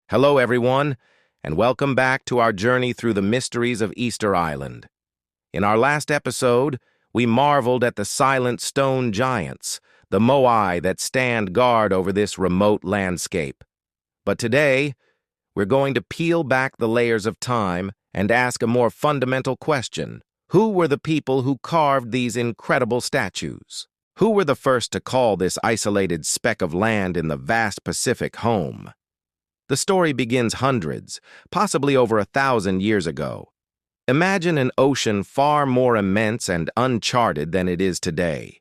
Hello, everyone, and welcome back to our journey through the mysteries of Easter Island. In our last episode, we marveled at the silent stone giants, the Moai that stand guard over this remote landscape. But today, we're going to peel back the layers of time and ask a more fundamental question. Who were the people who carved these incredible statues? Who were the first to call this isolated speck of land in the vast Pacific home? The story begins hundreds, possibly over 1,000 years ago. Imagine an ocean far more immense and uncharted than it is today.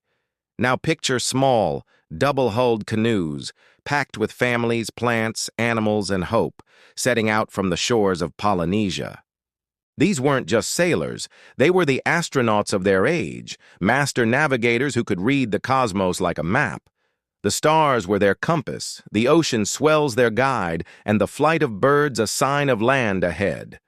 Now picture small, double-hulled canoes, packed with families, plants, animals, and hope, setting out from the shores of Polynesia. These weren't just sailors, they were the astronauts of their age, master navigators who could read the cosmos like a map. The stars were their compass, the ocean swells their guide, and the flight of birds a sign of land ahead.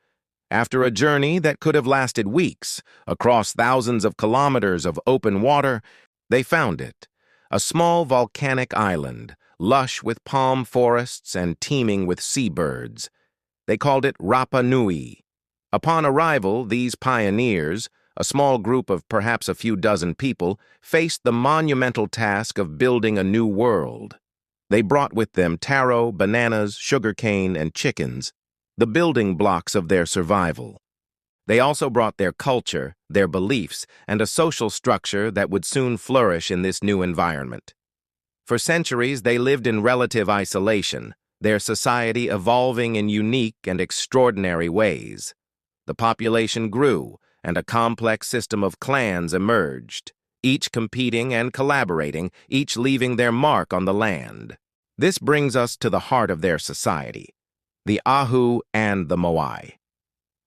After a journey that could have lasted weeks, across thousands of kilometers of open water, they found it, a small volcanic island, lush with palm forests and teeming with seabirds. They called it Rapa Nui. Upon arrival, these pioneers, a small group of perhaps a few dozen people, faced the monumental task of building a new world. They brought with them taro, bananas, sugarcane, and chickens, the building blocks of their survival. They also brought their culture, their beliefs, and a social structure that would soon flourish in this new environment. For centuries, they lived in relative isolation, their society evolving in unique and extraordinary ways. The population grew, and a complex system of clans emerged, each competing and collaborating, each leaving their mark on the land. This brings us to the heart of their society, the Ahu and the Moai.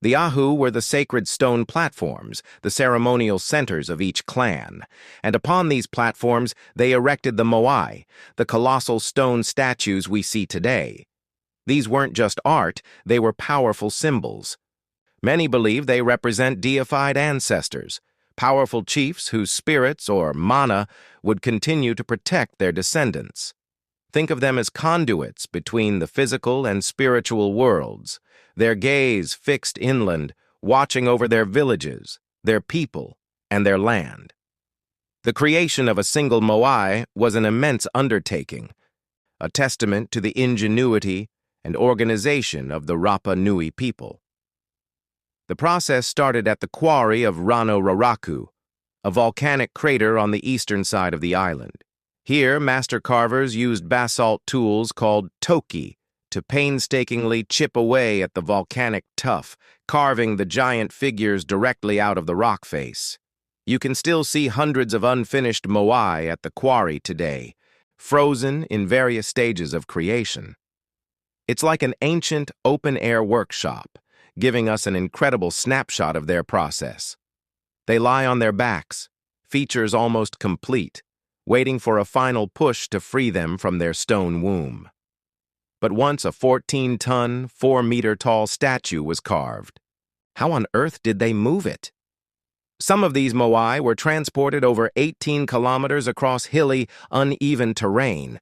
The Ahu were the sacred stone platforms, the ceremonial centers of each clan, and upon these platforms they erected the Moai, the colossal stone statues we see today. These weren't just art, they were powerful symbols. Many believe they represent deified ancestors, powerful chiefs whose spirits, or mana, would continue to protect their descendants. Think of them as conduits between the physical and spiritual worlds, their gaze fixed inland, watching over their villages, their people, and their land. The creation of a single Moai was an immense undertaking, a testament to the ingenuity and organization of the Rapa Nui people. The process started at the quarry of Rano Raraku, a volcanic crater on the eastern side of the island. Here, master carvers used basalt tools called toki to painstakingly chip away at the volcanic tuff, carving the giant figures directly out of the rock face. You can still see hundreds of unfinished moai at the quarry today, frozen in various stages of creation. It's like an ancient open-air workshop, giving us an incredible snapshot of their process. They lie on their backs, features almost complete, waiting for a final push to free them from their stone womb. But once a 14-ton, 4-meter-tall statue was carved, how on earth did they move it? Some of these moai were transported over 18 kilometers across hilly, uneven terrain.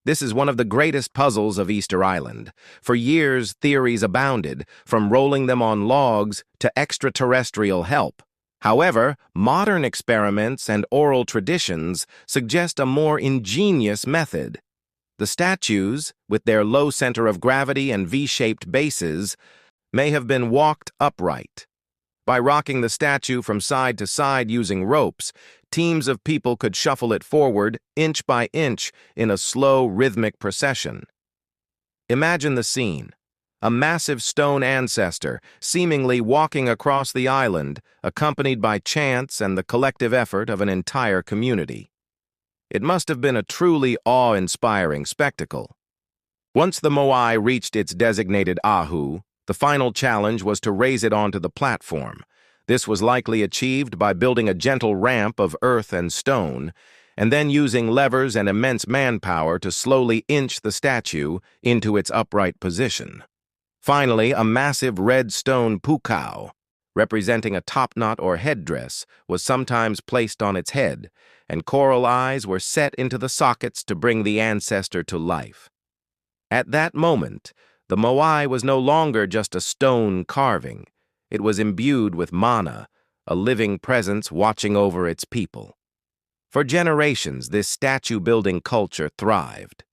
This is one of the greatest puzzles of Easter Island. For years, theories abounded, from rolling them on logs to extraterrestrial help. However, modern experiments and oral traditions suggest a more ingenious method. The statues, with their low center of gravity and V-shaped bases, may have been walked upright. By rocking the statue from side to side using ropes, teams of people could shuffle it forward, inch by inch, in a slow, rhythmic procession. Imagine the scene. A massive stone ancestor, seemingly walking across the island, accompanied by chants and the collective effort of an entire community. It must have been a truly awe-inspiring spectacle. Once the Moai reached its designated Ahu, the final challenge was to raise it onto the platform. This was likely achieved by building a gentle ramp of earth and stone, and then using levers and immense manpower to slowly inch the statue into its upright position. Finally, a massive red stone pukao, representing a topknot or headdress, was sometimes placed on its head, and coral eyes were set into the sockets to bring the ancestor to life. At that moment, The Moai was no longer just a stone carving. It was imbued with mana, a living presence watching over its people. For generations, this statue-building culture thrived.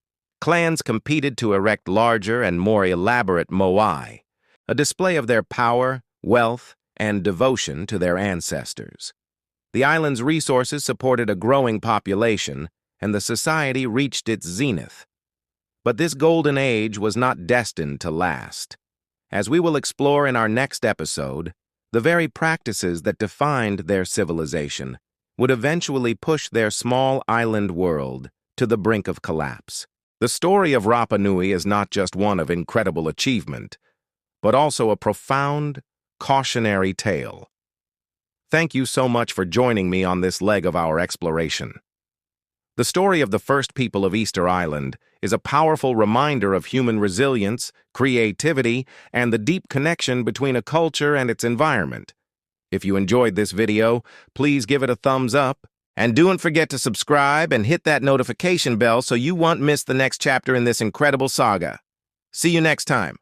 Clans competed to erect larger and more elaborate Moai, a display of their power, wealth, and devotion to their ancestors. The island's resources supported a growing population, and the society reached its zenith. But this golden age was not destined to last. As we will explore in our next episode, the very practices that defined their civilization would eventually push their small island world to the brink of collapse. The story of Rapa Nui is not just one of incredible achievement, but also a profound, cautionary tale. Thank you so much for joining me on this leg of our exploration. The story of the first people of Easter Island is a powerful reminder of human resilience, creativity, and the deep connection between a culture and its environment. If you enjoyed this video, please give it a thumbs up, and don't forget to subscribe and hit that notification bell so you won't miss the next chapter in this incredible saga. See you next time.